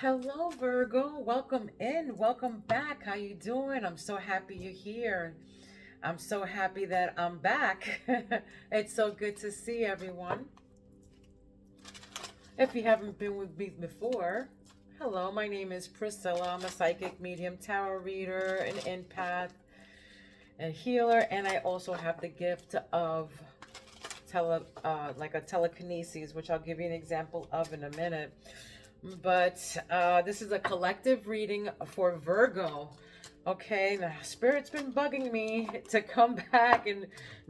Hello, Virgo. Welcome in. Welcome back. How you doing? I'm so happy you're here. I'm so happy that I'm back. It's so good to see everyone. If you haven't been with me before, hello, my name is Priscilla. I'm a psychic medium, tarot reader, an empath, a healer, and I also have the gift of like a telekinesis, which I'll give you an example of in a minute. But this is a collective reading for Virgo. Okay, now Spirit's been bugging me to come back and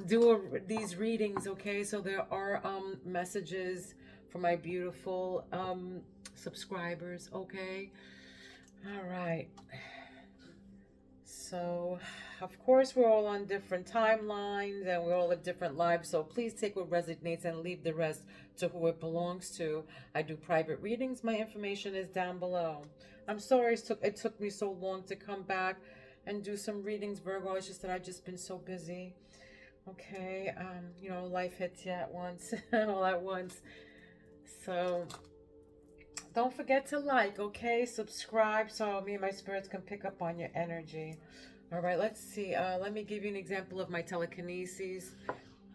do these readings. Okay, so there are messages for my beautiful subscribers. Okay, all right. So, of course, we're all on different timelines and we all live different lives. So please take what resonates and leave the rest to who it belongs to. I do private readings. My information is down below. I'm sorry it took me so long to come back and do some readings, Virgo. It's just that I've just been so busy. Okay, life hits you at once, all at once. So don't forget to like, okay? Subscribe so me and my spirits can pick up on your energy. All right, let's see. Let me give you an example of my telekinesis,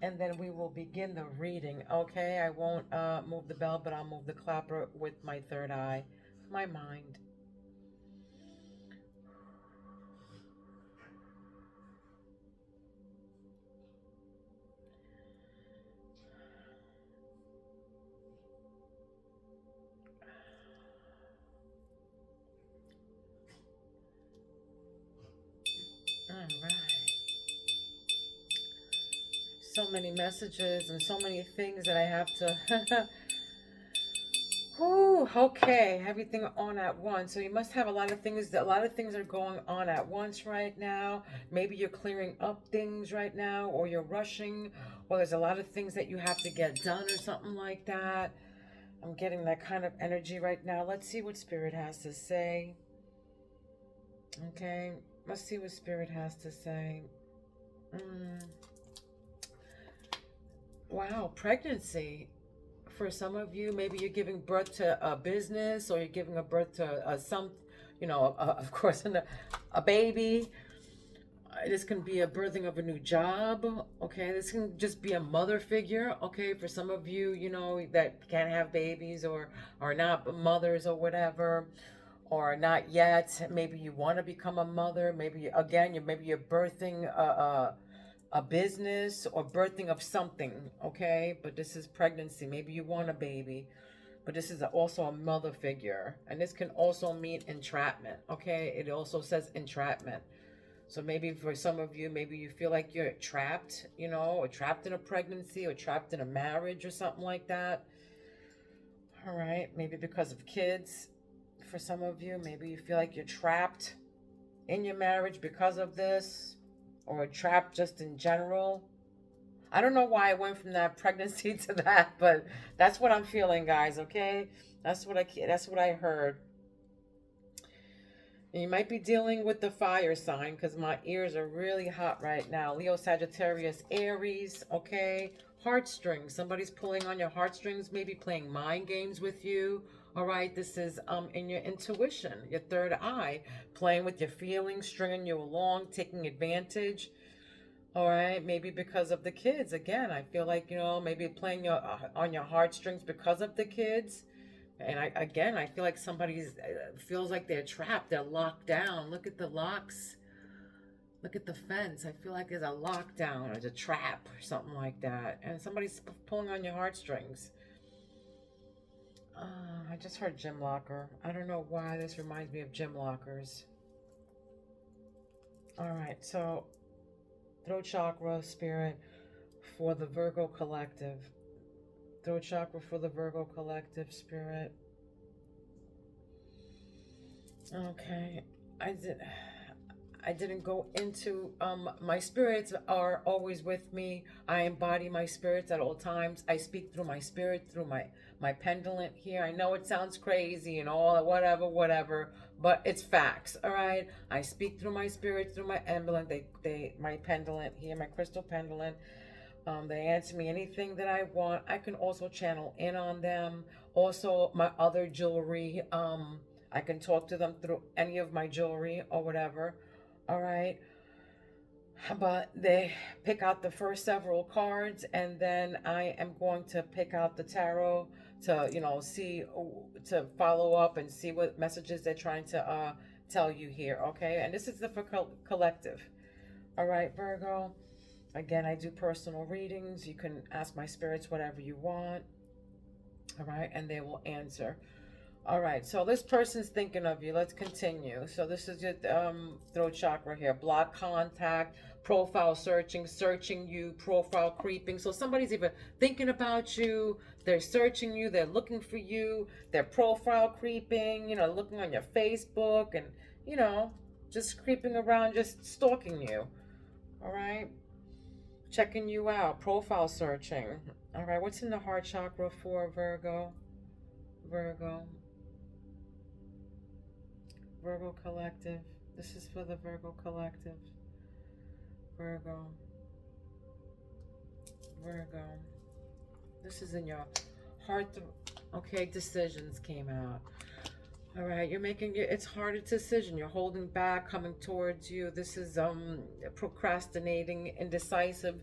and then we will begin the reading, okay? I won't move the bell, but I'll move the clapper with my third eye, my mind. All right. So many messages and so many things that I have to Whew, okay, everything on at once. So you must have a lot of things. A lot of things are going on at once right now. Maybe you're clearing up things right now, or you're rushing, or there's a lot of things that you have to get done, or something like that. I'm getting that kind of energy right now. Let's see what Spirit has to say. Okay, let's see what Spirit has to say. Mm. Wow, pregnancy. For some of you, maybe you're giving birth to a business or you're giving a birth to of course, a baby. This can be a birthing of a new job. Okay, this can just be a mother figure. Okay, for some of you, that can't have babies or are not mothers or whatever, or not yet. Maybe you want to become a mother. Maybe you're birthing a business or birthing of something, okay? But this is pregnancy. Maybe you want a baby, but this is also a mother figure. And this can also mean entrapment, okay? It also says entrapment. So maybe for some of you, maybe you feel like you're trapped, or trapped in a pregnancy or trapped in a marriage or something like that. All right, maybe because of kids. For some of you, maybe you feel like you're trapped in your marriage because of this, or trapped just in general. I don't know why I went from that pregnancy to that, but that's what I'm feeling, guys. Okay, that's what I heard. And you might be dealing with the fire sign because my ears are really hot right now. Leo, Sagittarius, Aries. Okay, heartstrings. Somebody's pulling on your heartstrings, maybe playing mind games with you. All right, this is in your intuition, your third eye, playing with your feelings, stringing you along, taking advantage. All right, maybe because of the kids. Again, I feel like, maybe playing on your heartstrings because of the kids. And I feel like somebody's feels like they're trapped, they're locked down. Look at the locks. Look at the fence. I feel like there's a lockdown or a trap or something like that. And somebody's pulling on your heartstrings. I just heard gym locker. I don't know why this reminds me of gym lockers. All right, so throat chakra spirit for the Virgo collective. Throat chakra for the Virgo collective spirit. Okay, I didn't go into my spirits are always with me. I embody my spirits at all times. I speak through my spirit, through my pendulum here. I know it sounds crazy and all whatever, but it's facts. All right, I speak through my spirits, through my emblem. They my pendulum here, my crystal pendulum. They answer me anything that I want. I can also channel in on them. Also, my other jewelry. I can talk to them through any of my jewelry or whatever. All right. But they pick out the first several cards, and then I am going to pick out the tarot to, see, to follow up and see what messages they're trying to tell you here. Okay. And this is the for collective. All right, Virgo. Again, I do personal readings. You can ask my spirits whatever you want. All right. And they will answer. All right, so this person's thinking of you. Let's continue. So this is your throat chakra here. Block contact, profile searching you, profile creeping. So somebody's either thinking about you, they're searching you, they're looking for you, they're profile creeping, looking on your Facebook and, just creeping around, just stalking you. All right, checking you out, profile searching. All right, what's in the heart chakra for Virgo? Virgo collective. This is for the Virgo collective. Virgo. This is in your heart. Okay, decisions came out. All right, you're making it's hard a decision. You're holding back, coming towards you. This is procrastinating, indecisive.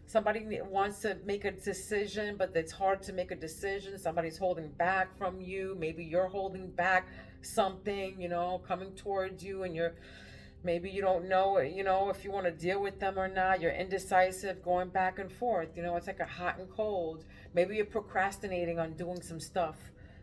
Somebody wants to make a decision, but it's hard to make a decision. Somebody's holding back from you. Maybe you're holding back something, coming towards you, and maybe you don't know, if you want to deal with them or not. You're indecisive, going back and forth. It's like a hot and cold. Maybe you're procrastinating on doing some stuff,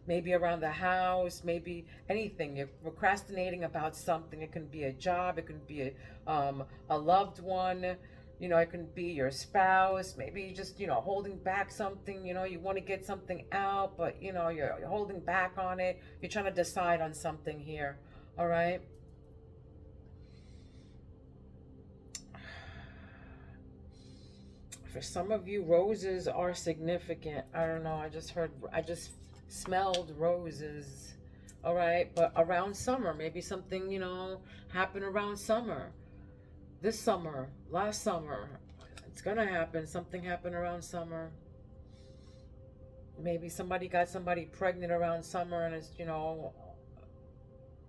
maybe around the house, maybe anything. You're procrastinating about something. It can be a job. It can be a loved one. It can be your spouse. Maybe you just, holding back something, you want to get something out, but, you're holding back on it. You're trying to decide on something here. All right. For some of you, roses are significant. I don't know. I just smelled roses. All right. But around summer, maybe something, happened around summer. This summer, last summer, it's gonna happen. Something happened around summer. Maybe somebody got somebody pregnant around summer, and it's,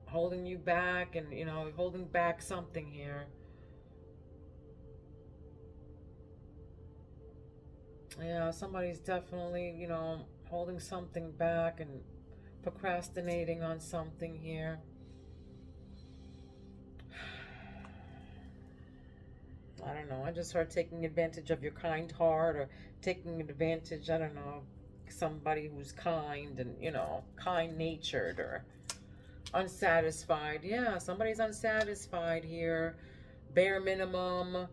holding you back, and, holding back something here. Yeah, somebody's definitely, holding something back and procrastinating on something here. I don't know. I just heard taking advantage of your kind heart, or taking advantage, I don't know, somebody who's kind and, kind natured or unsatisfied. Yeah, somebody's unsatisfied here. Bare minimum,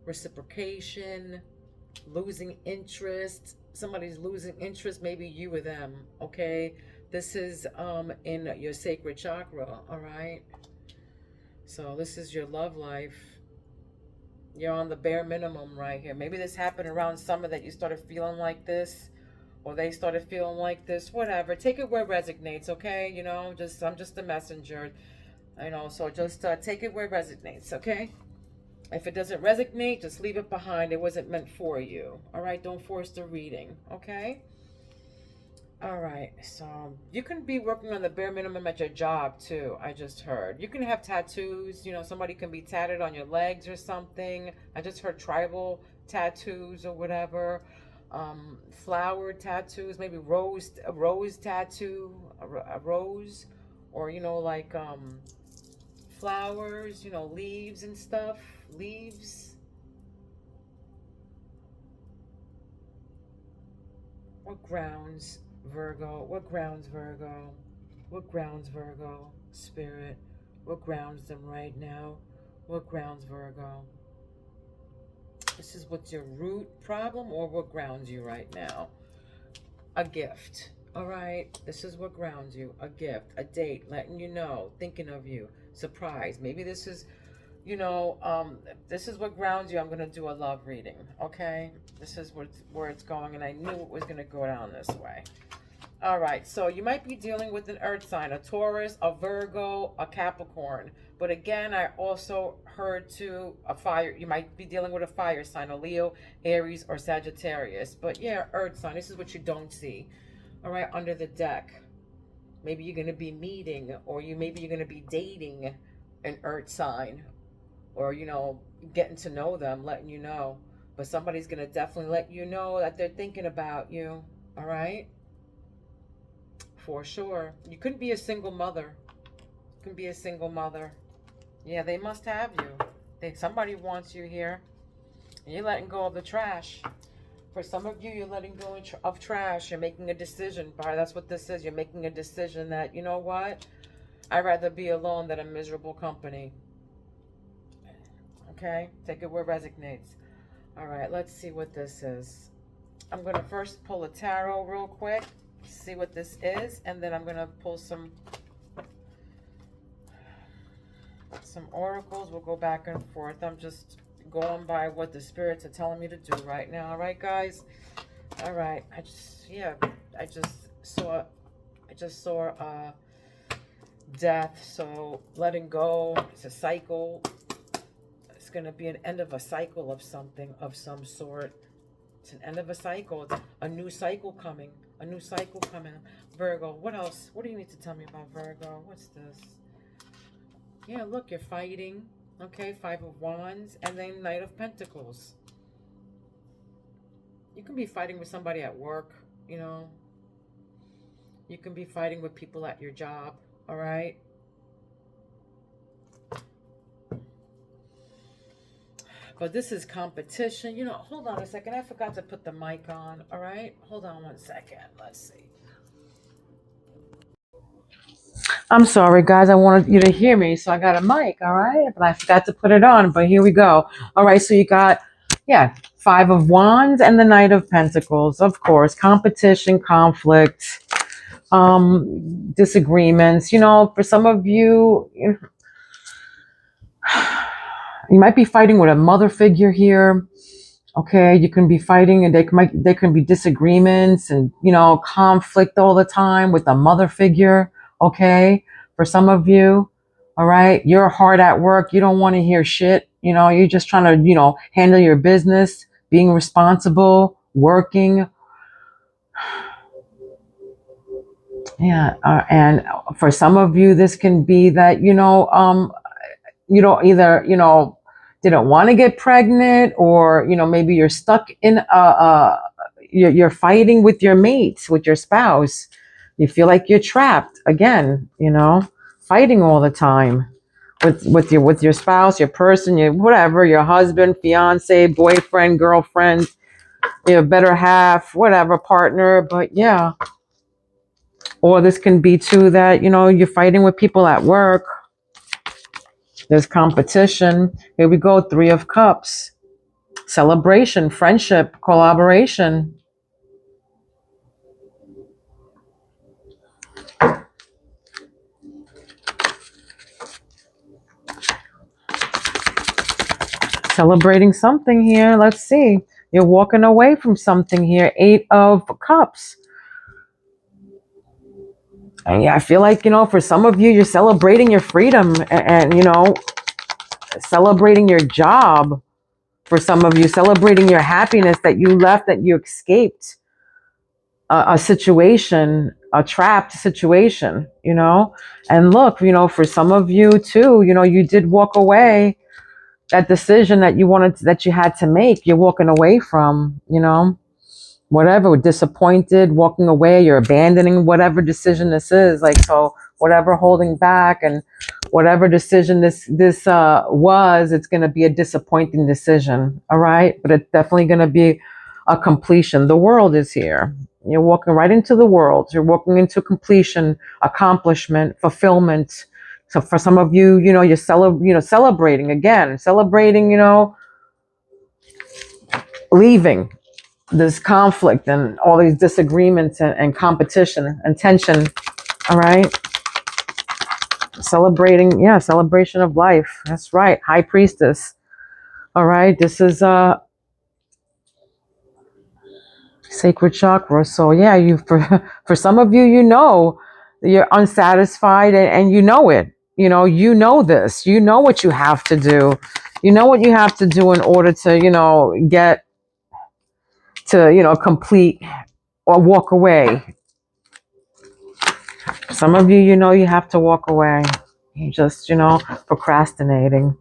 reciprocation, losing interest. Somebody's losing interest, maybe you or them, okay? This is in your sacred chakra, all right? So this is your love life. You're on the bare minimum right here. Maybe this happened around summer that you started feeling like this, or they started feeling like this, whatever. Take it where it resonates, okay? I'm just a messenger, so just take it where it resonates, okay? If it doesn't resonate, just leave it behind. It wasn't meant for you, all right? Don't force the reading, okay? All right, so you can be working on the bare minimum at your job too. I just heard you can have tattoos. Somebody can be tatted on your legs or something. I just heard tribal tattoos or whatever. Flower tattoos, maybe a rose tattoo, a rose, or like flowers. Leaves and stuff. Leaves. What grounds? Virgo, what grounds Virgo? What grounds Virgo? Spirit, what grounds them right now? What grounds Virgo? This is what's your root problem, or what grounds you right now? A gift, all right? This is what grounds you. A gift, a date, letting you know, thinking of you, surprise. Maybe this is, this is what grounds you. I'm going to do a love reading, okay? This is where it's going, and I knew it was going to go down this way. All right, so you might be dealing with an earth sign, a Taurus, a Virgo, a Capricorn. But again, I also heard too a fire. You might be dealing with a fire sign, a Leo, Aries, or Sagittarius. But yeah, earth sign. This is what you don't see. All right, under the deck. Maybe you're going to be meeting, or maybe you're going to be dating an earth sign, or getting to know them, letting you know. But somebody's going to definitely let you know that they're thinking about you. All right? For sure. You could be a single mother. You can be a single mother. Yeah, they must have you. Somebody wants you here. And you're letting go of the trash. For some of you, you're letting go of trash. You're making a decision. That's what this is. You're making a decision that, you know what? I'd rather be alone than a miserable company. Okay? Take it where it resonates. All right, let's see what this is. I'm going to first pull a tarot real quick, see what this is, and then I'm going to pull some oracles. We'll go back and forth. I'm just going by what the spirits are telling me to do right now. All right, guys? All right. I just saw death. So letting go. It's a cycle. It's going to be an end of a cycle of something, of some sort. It's an end of a cycle. It's a new cycle coming. A new cycle coming. Virgo, what else? What do you need to tell me about Virgo? What's this? Yeah, look, you're fighting. Okay, Five of Wands. And then Knight of Pentacles. You can be fighting with somebody at work, you know. You can be fighting with people at your job, all right? But this is competition. You know, hold on a second. I forgot to put the mic on, all right? Hold on one second. Let's see. I'm sorry, guys. I wanted you to hear me, so I got a mic, all right? But I forgot to put it on, but here we go. All right, so you got, Five of Wands and the Knight of Pentacles, of course. Competition, conflict, disagreements. You know, for some of you, you might be fighting with a mother figure here. Okay, you can be fighting, and there can be disagreements and conflict all the time with the mother figure. Okay, for some of you, all right, you're hard at work. You don't want to hear shit. You're just trying to handle your business, being responsible, working. Yeah, and for some of you, this can be that you don't either didn't want to get pregnant, or maybe you're stuck in you're fighting with your mate, with your spouse. You feel like you're trapped again, fighting all the time with your spouse, your person, your whatever, your husband, fiance, boyfriend, girlfriend, your better half, whatever, partner. But yeah, or this can be too that you're fighting with people at work. There's competition. Here we go. Three of Cups. Celebration, friendship, collaboration. Celebrating something here. Let's see. You're walking away from something here. Eight of Cups. And yeah, I feel like, for some of you, you're celebrating your freedom and celebrating your job. For some of you, celebrating your happiness that you left, that you escaped a situation, a trapped situation, And look, for some of you too, you did walk away. That decision that that you had to make, you're walking away from, whatever, disappointed, walking away, you're abandoning whatever decision this is. Like, so whatever holding back and whatever decision this was, it's going to be a disappointing decision. All right. But it's definitely going to be a completion. The world is here. You're walking right into the world. You're walking into completion, accomplishment, fulfillment. So for some of you, you're celebrating again, leaving this conflict and all these disagreements and competition and tension. All right. Celebration of life. That's right. High Priestess. All right. This is sacred chakra. So yeah, for some of you, you're unsatisfied and you know it. This. You know what you have to do. You know what you have to do in order to, get to, complete or walk away. Some of you, you have to walk away. You just, procrastinating.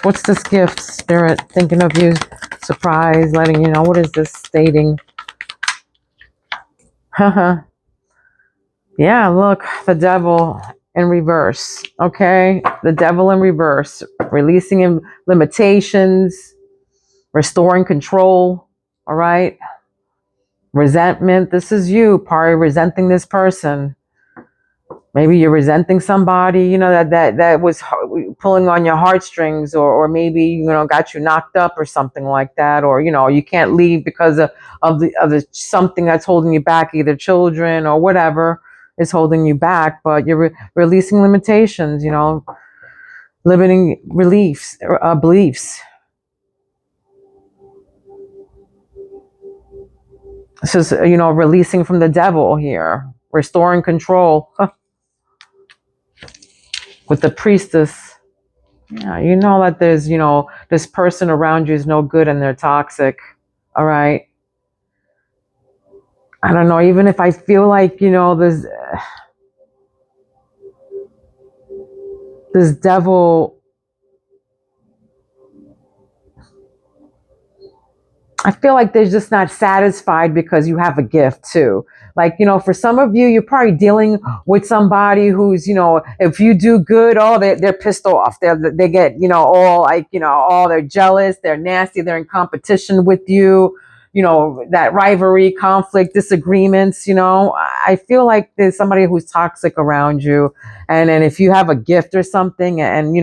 What's this gift, Spirit? Thinking of you, surprise, letting you know. What is this stating? Haha. Yeah, look, the devil in reverse. Okay, the devil in reverse, releasing him limitations, restoring control. All right, resentment. This is you, probably resenting this person. Maybe you're resenting somebody, that was pulling on your heartstrings, or maybe, got you knocked up or something like that. Or, you can't leave because of the something that's holding you back, either children or whatever is holding you back, but you're releasing limitations, limiting beliefs. This is, releasing from the devil here, restoring control with the priestess. Yeah, you know that there's, this person around you is no good and they're toxic. All right. I don't know, even if I feel like, this devil, I feel like they're just not satisfied because you have a gift too. Like, for some of you, you're probably dealing with somebody who's, if you do good, they're pissed off. They get, all like, they're jealous, they're nasty, they're in competition with you, that rivalry, conflict, disagreements, I feel like there's somebody who's toxic around you. And if you have a gift or something and,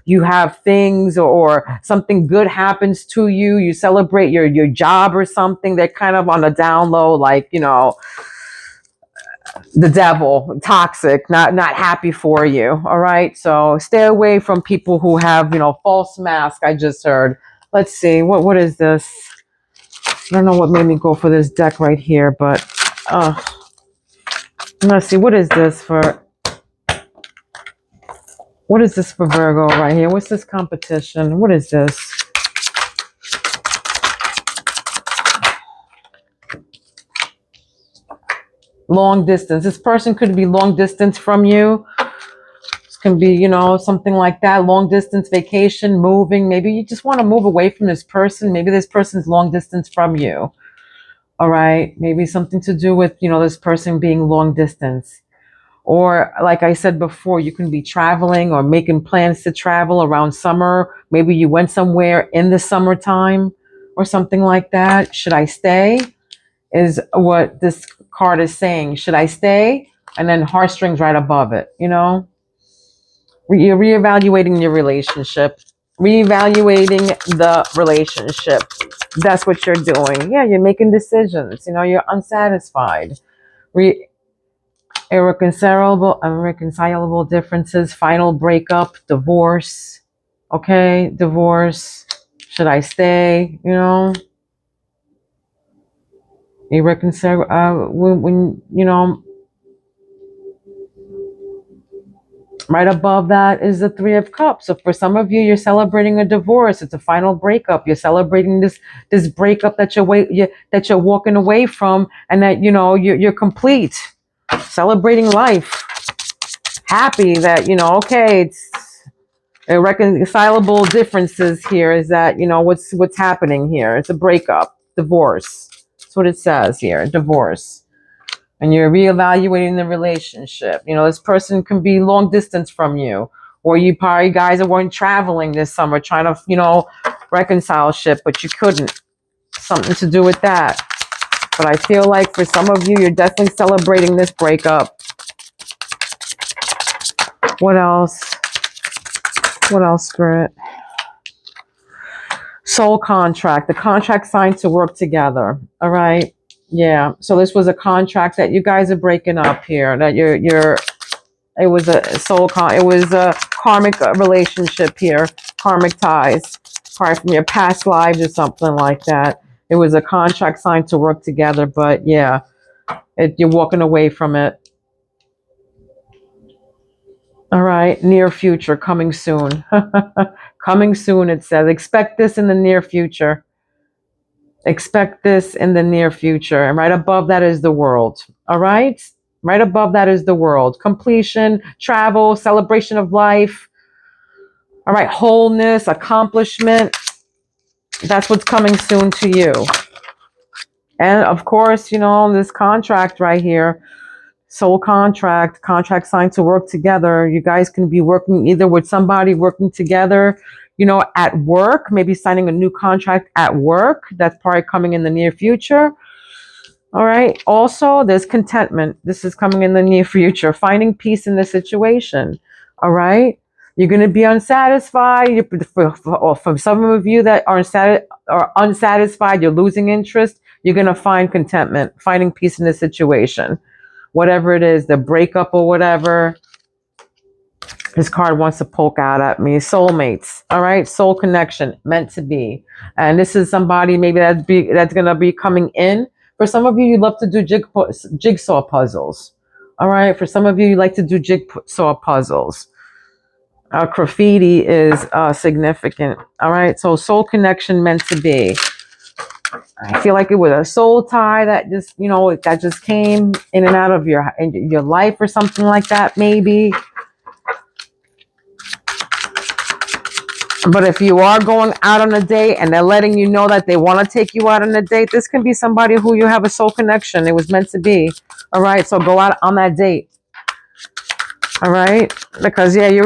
you have things or something good happens to you, you celebrate your job or something, they're kind of on the down low, like, the devil, toxic, not happy for you. All right. So stay away from people who have, false mask. I just heard. Let's see. What is this? I don't know what made me go for this deck right here, but let's see. What is this for Virgo right here? What's this competition? What is this? Long distance. This person could be long distance from you. This can be, something like that. Long distance vacation, moving. Maybe you just want to move away from this person. Maybe this person's long distance from you. All right. Maybe something to do with, this person being long distance. Or like I said before, you can be traveling or making plans to travel around summer. Maybe you went somewhere in the summertime or something like that. Should I stay? Is what this card is saying. Should I stay? And then heartstrings right above it, You're reevaluating your relationship. Reevaluating the relationship. That's what you're doing. Yeah, you're making decisions. You're unsatisfied. Irreconcilable differences, final breakup, divorce. Okay, divorce. Should I stay? Irreconcilable. When right above that is the Three of Cups. So for some of you, you're celebrating a divorce. It's a final breakup. You're celebrating this breakup that you're walking away from, and that you're complete. Celebrating life, happy that okay, it's irreconcilable differences here. Is that what's happening here? It's a breakup, divorce. That's what it says here, divorce. And you're reevaluating the relationship. This person can be long distance from you, or you probably guys are going traveling this summer trying to reconcile ship, but you couldn't. Something to do with that. But I feel like for some of you, you're definitely celebrating this breakup. What else? What else, Spirit? Soul contract. The contract signed to work together. All right. Yeah. So this was a contract that you guys are breaking up here. That it was a it was a karmic relationship here. Karmic ties. Probably from your past lives or something like that. It was a contract signed to work together, but yeah, you're walking away from it. All right, near future, coming soon. Coming soon, it says. Expect this in the near future. Expect this in the near future. And right above that is the world. All right? Right above that is the world. Completion, travel, celebration of life. All right, wholeness, accomplishment. That's what's coming soon to you. And of course, this contract right here, soul contract signed to work together. You guys can be working either with somebody working together, at work, maybe signing a new contract at work. That's probably coming in the near future. All right. Also, there's contentment. This is coming in the near future. Finding peace in the situation. All right. You're going to be unsatisfied. For some of you that are unsatisfied, you're losing interest. You're going to find contentment, finding peace in the situation. Whatever it is, the breakup or whatever. This card wants to poke out at me. Soulmates. All right. Soul connection. Meant to be. And this is somebody maybe that's going to be coming in. For some of you, you love to do jigsaw puzzles. All right. For some of you, you like to do jigsaw puzzles. Graffiti is significant. All right. So soul connection meant to be. I feel like it was a soul tie that just came in and out of your life or something like that, maybe. But if you are going out on a date and they're letting you know that they want to take you out on a date, this can be somebody who you have a soul connection. It was meant to be. All right. So go out on that date. All right. Because you're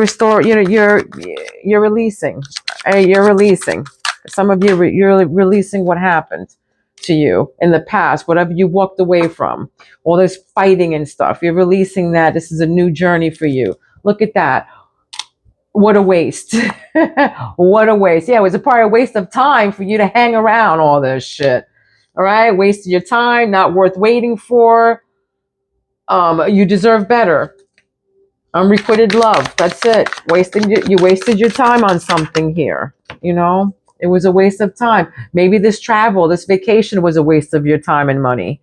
releasing. Hey, you're releasing. Some of you, you're releasing what happened to you in the past, whatever you walked away from, all this fighting and stuff. You're releasing that. This is a new journey for you. Look at that. What a waste. What a waste. Yeah, it was probably a waste of time for you to hang around all this shit. All right. Wasted your time, not worth waiting for. You deserve better. Unrequited love. That's it. You wasted your time on something here. It was a waste of time. Maybe this travel, this vacation was a waste of your time and money.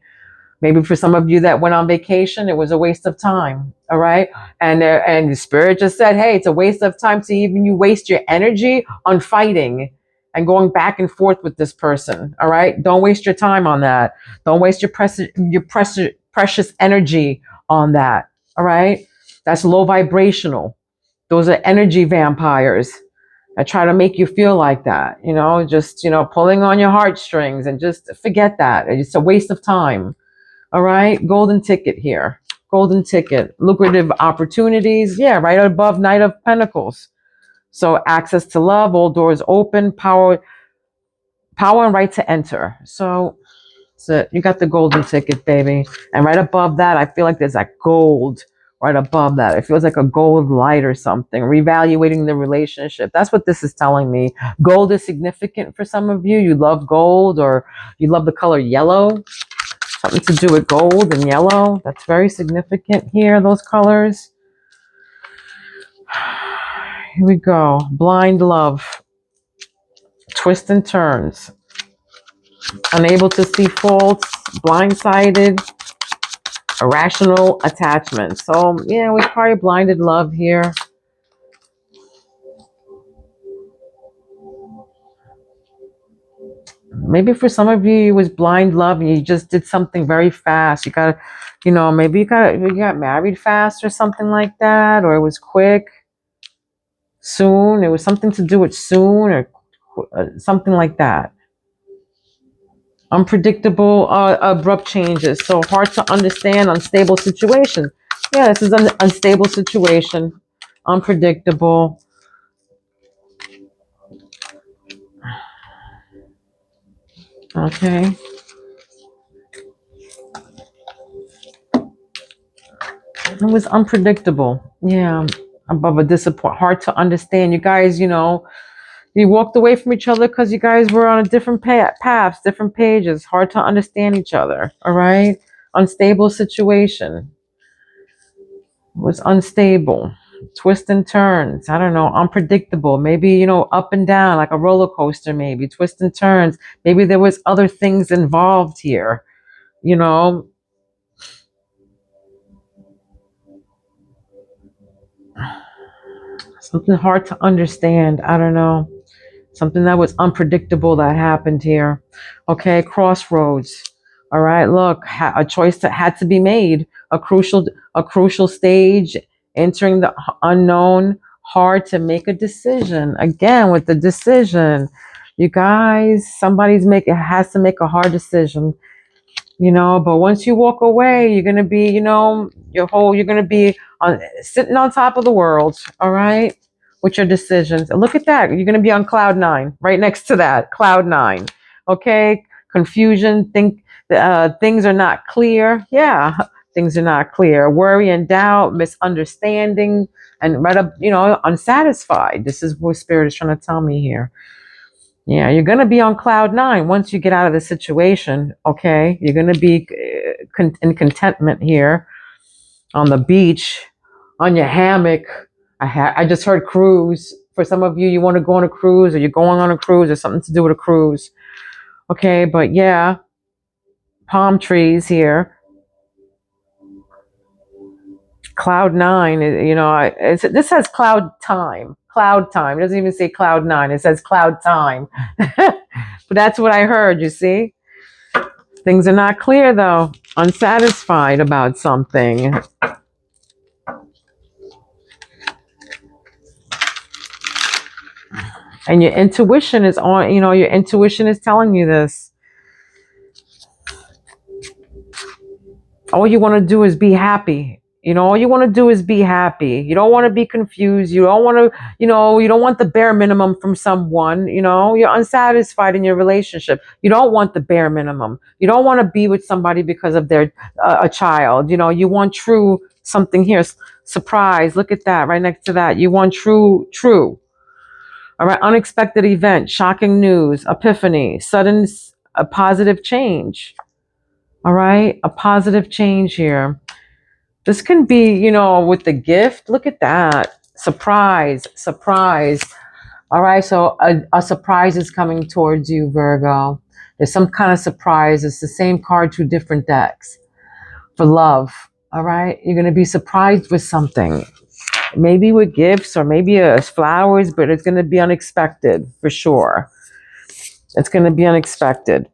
Maybe for some of you that went on vacation, it was a waste of time. All right. And the spirit just said, hey, it's a waste of time to even you waste your energy on fighting and going back and forth with this person. All right. Don't waste your time on that. Don't waste your precious energy on that. All right. That's low vibrational. Those are energy vampires that try to make you feel like that, just, pulling on your heartstrings, and just forget that. It's a waste of time. All right. Golden ticket here. Golden ticket. Lucrative opportunities. Yeah. Right above Knight of Pentacles. So access to love, all doors open, power and right to enter. So you got the golden ticket, baby. And right above that, I feel like there's that gold right above that. It feels like a gold light or something. Reevaluating the relationship. That's what this is telling me. Gold is significant for some of you. You love gold, or you love the color yellow. Something to do with gold and yellow. That's very significant here, those colors. Here we go. Blind love. Twists and turns. Unable to see faults. Blindsided. Irrational attachment. So, yeah, we probably blinded love here. Maybe for some of you, it was blind love and you just did something very fast. You got, maybe you got married fast or something like that, or it was quick, soon. It was something to do with soon, or something like that. Unpredictable, abrupt changes. So hard to understand, unstable situation. Yeah, this is an unstable situation. Unpredictable. Okay. It was unpredictable. Yeah. Above a disappointment. Hard to understand. You guys, you walked away from each other because you guys were on a different paths, different pages. Hard to understand each other. All right. Unstable situation. It was unstable. Twists and turns. I don't know. Unpredictable. Maybe, up and down like a roller coaster, maybe. Twists and turns. Maybe there was other things involved here. Something hard to understand. I don't know. Something that was unpredictable that happened here. Okay, crossroads. All right, look, a choice that had to be made, a crucial stage, entering the unknown, hard to make a decision. Again, with the decision, you guys, has to make a hard decision, but once you walk away, you're gonna be, you're gonna be sitting on top of the world, all right, with your decisions. And look at that, you're gonna be on cloud nine, right next to that, cloud nine. Okay, confusion, things are not clear. Yeah, things are not clear. Worry and doubt, misunderstanding, and right up, unsatisfied. This is what Spirit is trying to tell me here. Yeah, you're going to be on cloud nine once you get out of the situation, okay? You're going to be in contentment here on the beach, on your hammock. I just heard cruise. For some of you, you want to go on a cruise, or you're going on a cruise, or something to do with a cruise. Okay, but yeah, palm trees here. Cloud nine, this says cloud time. Cloud time. It doesn't even say cloud nine. It says cloud time. But that's what I heard, you see? Things are not clear, though. Unsatisfied about something. And your intuition is on, your intuition is telling you this. All you want to do is be happy. All you want to do is be happy. You don't want to be confused. You don't want to, you don't want the bare minimum from someone. You're unsatisfied in your relationship. You don't want the bare minimum. You don't want to be with somebody because of their a child. You want true something here. Surprise. Look at that right next to that. You want true. All right. Unexpected event, shocking news, epiphany, sudden, a positive change. All right. A positive change here. This can be, with the gift. Look at that. Surprise. All right. So a surprise is coming towards you, Virgo. There's some kind of surprise. It's the same card, two different decks for love. All right. You're going to be surprised with something. Maybe with gifts or maybe flowers, but it's going to be unexpected for sure. It's going to be unexpected.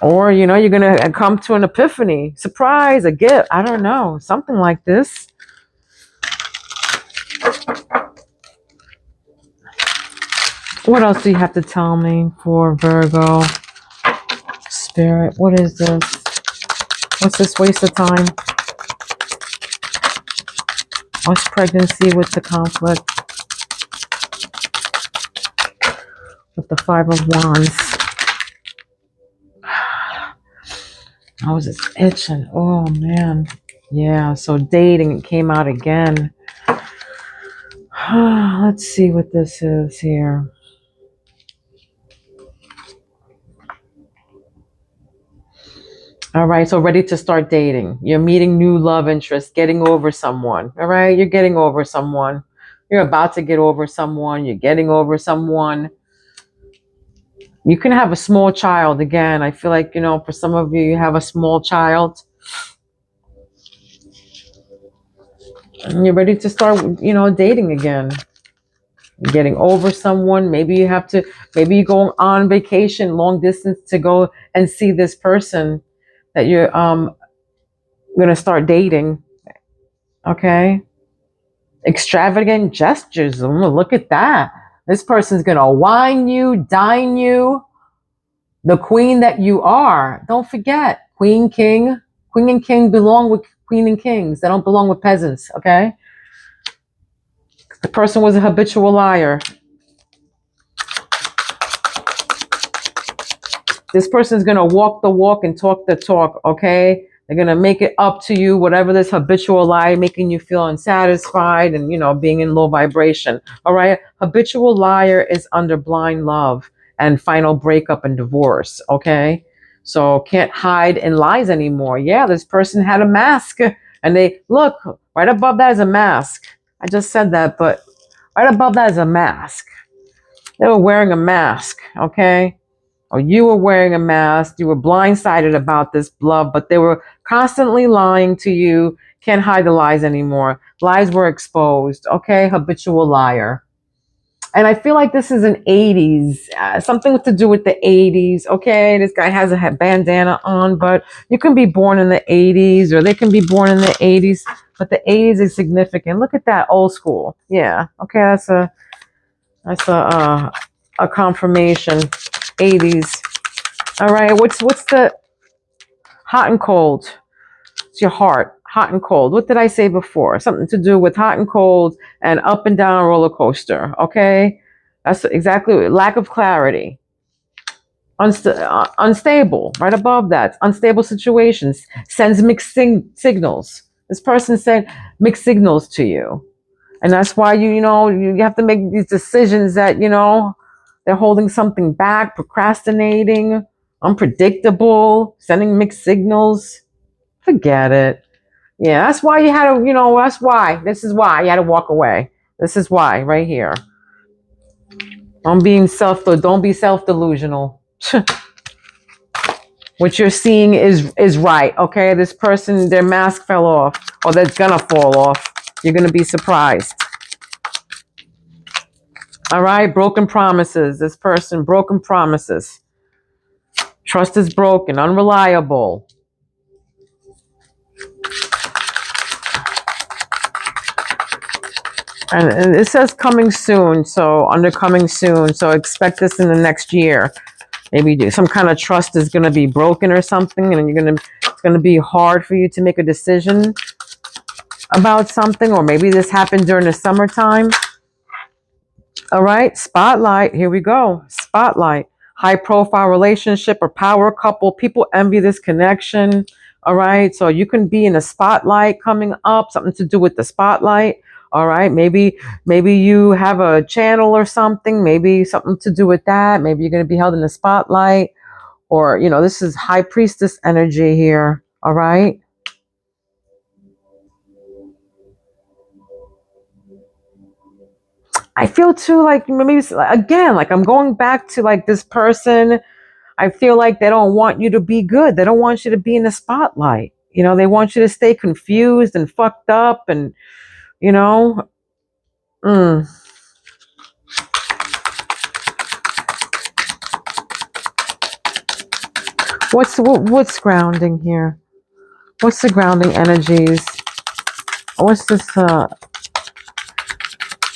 Or, you're going to come to an epiphany, surprise, a gift. I don't know, something like this. What else do you have to tell me for Virgo? Spirit, what is this? What's this waste of time? What's pregnancy with the conflict? With the Five of Wands. I was just itching. Oh, man. Yeah, so dating came out again. Let's see what this is here. All right, so ready to start dating. You're meeting new love interests, getting over someone. All right, you're getting over someone. You're about to get over someone. You're getting over someone. You can have a small child again. I feel like, for some of you, you have a small child. And you're ready to start, dating again. Getting over someone. Maybe you go on vacation, long distance to go and see this person that you're going to start dating. Okay. Extravagant gestures. Look at that. This person's going to wine you, dine you. The queen that you are. Don't forget, queen, king. Queen and king belong with queen and kings. They don't belong with peasants, okay? The person was a habitual liar. This person's going to walk the walk and talk the talk, okay? They're going to make it up to you, whatever this habitual lie, making you feel unsatisfied and, being in low vibration, all right? Habitual liar is under blind love and final breakup and divorce, okay? So can't hide in lies anymore. Yeah, this person had a mask and look, right above that is a mask. I just said that, but right above that is a mask. They were wearing a mask, okay? Or you were wearing a mask. You were blindsided about this love, but they were constantly lying to you. Can't hide the lies anymore. Lies were exposed, okay? Habitual liar. And I feel like this is an 80s, something to do with the 80s. Okay, this guy has a bandana on, but you can be born in the 80s or they can be born in the 80s, but the 80s is significant. Look at that, old school. Yeah, okay, that's a confirmation. 80s. All right, what's the hot and cold? It's your heart, hot and cold. What did I say before? Something to do with hot and cold and up and down roller coaster. Okay, that's exactly lack of clarity, unstable. Right above that, unstable situations sends mixed signals. This person sent mixed signals to you, and that's why you have to make these decisions that they're holding something back, procrastinating, unpredictable, sending mixed signals. Forget it. Yeah, that's why you had to, that's why. This is why you had to walk away. This is why, right here. Don't be self-delusional. What you're seeing is right, okay? This person, their mask fell off, or that's gonna fall off. You're gonna be surprised. All right, broken promises. This person, broken promises. Trust is broken, unreliable. And it says coming soon, so under coming soon, so expect this in the next year. Maybe some kind of trust is going to be broken or something, and it's going to be hard for you to make a decision about something, or maybe this happened during the summertime. All right, spotlight. Here we go. Spotlight. High profile relationship or power couple. People envy this connection. All right, so you can be in a spotlight coming up, something to do with the spotlight. All right, maybe you have a channel or something, maybe something to do with that. Maybe you're going to be held in the spotlight, or this is high priestess energy here. All right. I feel too like maybe again, like I'm going back to like this person. I feel like they don't want you to be good. They don't want you to be in the spotlight. They want you to stay confused and fucked up, and you know, mm. What's grounding here? What's the grounding energies? What's this?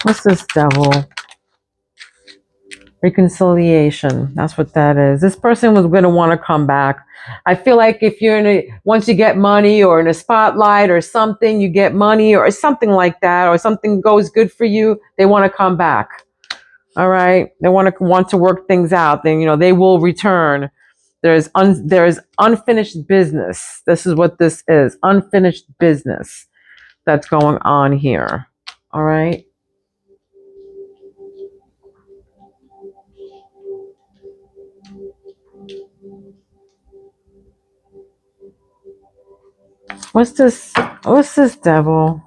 What's this devil? Reconciliation. That's what that is. This person was going to want to come back. I feel like if you're once you get money or in a spotlight or something, you get money or something like that, or something goes good for you, they want to come back. All right. They want to work things out. Then, they will return. There's unfinished business. This is what this is. Unfinished business that's going on here. All right. What's this? What's this devil?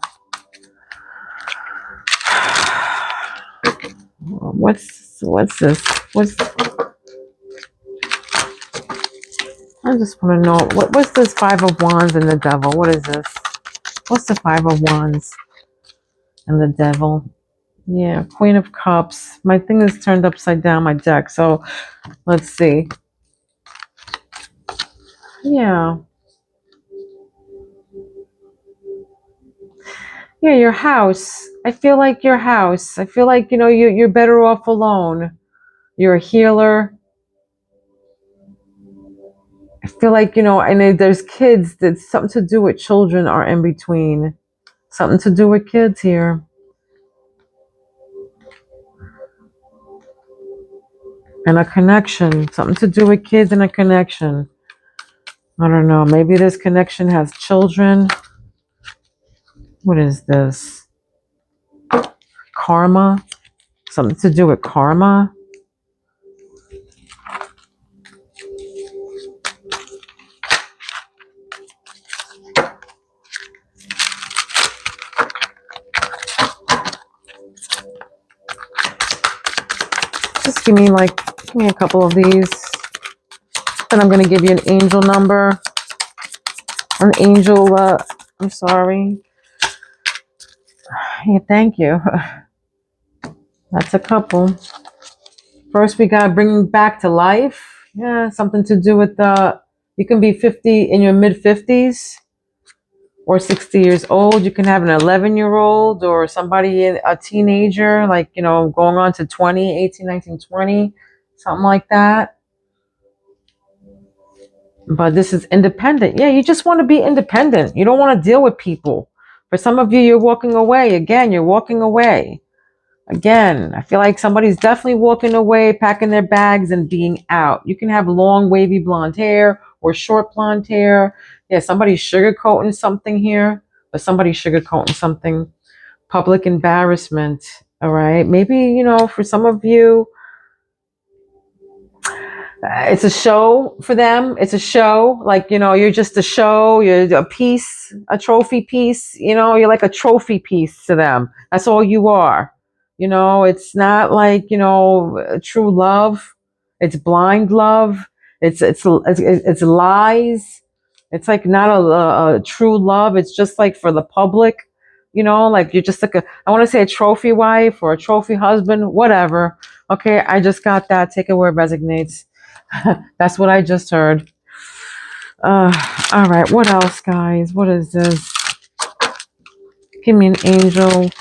What's this? I just want to know what's this Five of Wands and the devil? What is this? What's the Five of Wands and the devil? Yeah, Queen of Cups. My thing is turned upside down, my deck. So let's see. Yeah. Yeah, your house. I feel like your house. I feel like, you're better off alone. You're a healer. I feel like, and there's kids. That's something to do with children are in between. Something to do with kids here. And a connection. Something to do with kids and a connection. I don't know. Maybe this connection has children. What is this? Karma. Something to do with karma. Just give me a couple of these. Then I'm going to give you an angel number. An angel, I'm sorry. Yeah, thank you. That's a couple. First, we got bringing back to life. Yeah, something to do with you can be 50 in your mid 50s or 60 years old. You can have an 11-year-old or somebody, a teenager, like, going on to 20, 18, 19, 20, something like that. But this is independent. Yeah, you just want to be independent. You don't want to deal with people. For some of you, you're walking away. Again, you're walking away. Again, I feel like somebody's definitely walking away, packing their bags and being out. You can have long, wavy blonde hair or short blonde hair. Yeah, somebody's sugarcoating something here, but somebody's sugarcoating something. Public embarrassment. All right. Maybe, for some of you, it's a show for them. It's a show. Like, you're just a show. You're a piece, a trophy piece. You're like a trophy piece to them. That's all you are. It's not like, true love. It's blind love. It's lies. It's like not a true love. It's just like for the public, like you're just like I want to say a trophy wife or a trophy husband, whatever. Okay. I just got that. Take it where it resonates. That's what I just heard. All right. What else, guys? What is this? Give me an angel.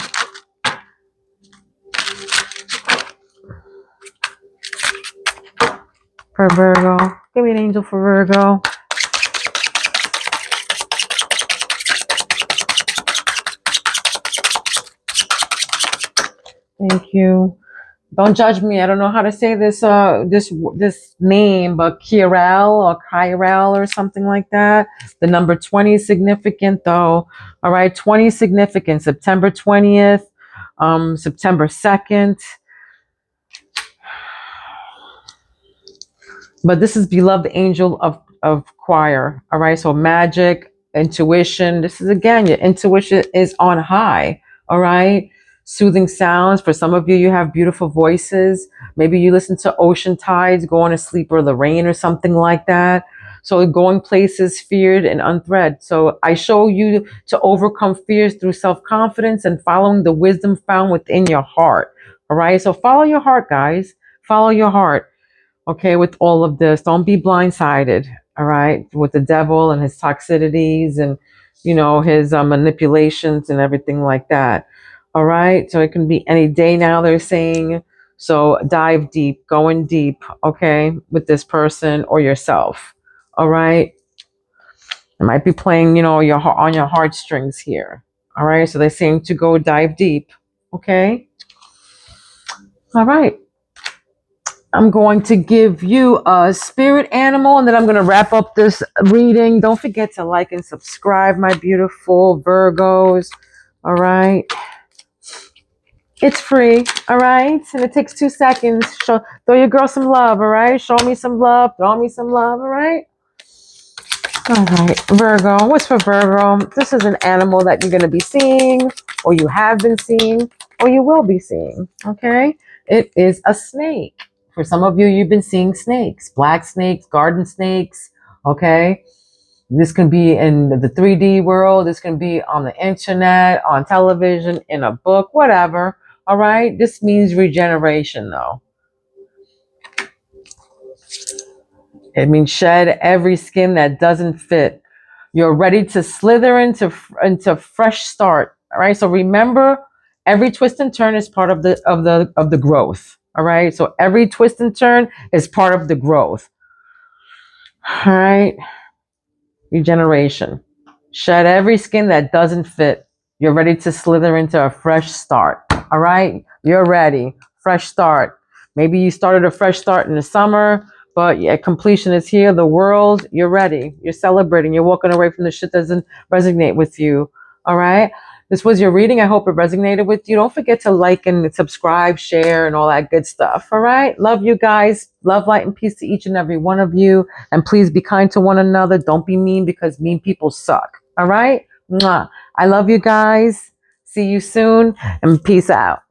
For Virgo. Give me an angel for Virgo. Thank you. Don't judge me. I don't know how to say this name, but Kyrell or something like that. The number 20 is significant though. All right, 20 is significant. September 20th, September 2nd. But this is beloved angel of choir. All right, so magic, intuition. This is again, your intuition is on high. All right. Soothing sounds. For some of you, you have beautiful voices. Maybe you listen to ocean tides, going to sleep, or the rain, or something like that. So going places feared and unthread. So I show you to overcome fears through self-confidence and following the wisdom found within your heart. All right. So follow your heart, guys. Follow your heart. Okay, with all of this, don't be blindsided. All right, with the devil and his toxicities and his manipulations and everything like that. All right, so it can be any day now. They're saying so. Dive deep, going deep. Okay, with this person or yourself. All right, it might be playing on your heartstrings here. All right, so they're saying to go dive deep. Okay, all right. I'm going to give you a spirit animal and then I'm going to wrap up this reading. Don't forget to like and subscribe, my beautiful Virgos. All right. It's free. All right. And it takes 2 seconds. Throw your girl some love. All right. Show me some love. Throw me some love. All right. All right. Virgo. What's for Virgo? This is an animal that you're going to be seeing or you have been seeing or you will be seeing. Okay. It is a snake. For some of you, you've been seeing snakes, black snakes, garden snakes, okay? This can be in the 3D world. This can be on the internet, on television, in a book, whatever, all right? This means regeneration, though. It means shed every skin that doesn't fit. You're ready to slither into fresh start, all right? So remember, every twist and turn is part of the growth. All right. So every twist and turn is part of the growth. All right. Regeneration. Shed every skin that doesn't fit. You're ready to slither into a fresh start. All right. You're ready. Fresh start. Maybe you started a fresh start in the summer, but yeah, completion is here. The world, you're ready. You're celebrating. You're walking away from the shit that doesn't resonate with you. All right. This was your reading. I hope it resonated with you. Don't forget to like and subscribe, share, and all that good stuff. All right. Love you guys. Love, light, and peace to each and every one of you. And please be kind to one another. Don't be mean because mean people suck. All right. Mwah. I love you guys. See you soon and peace out.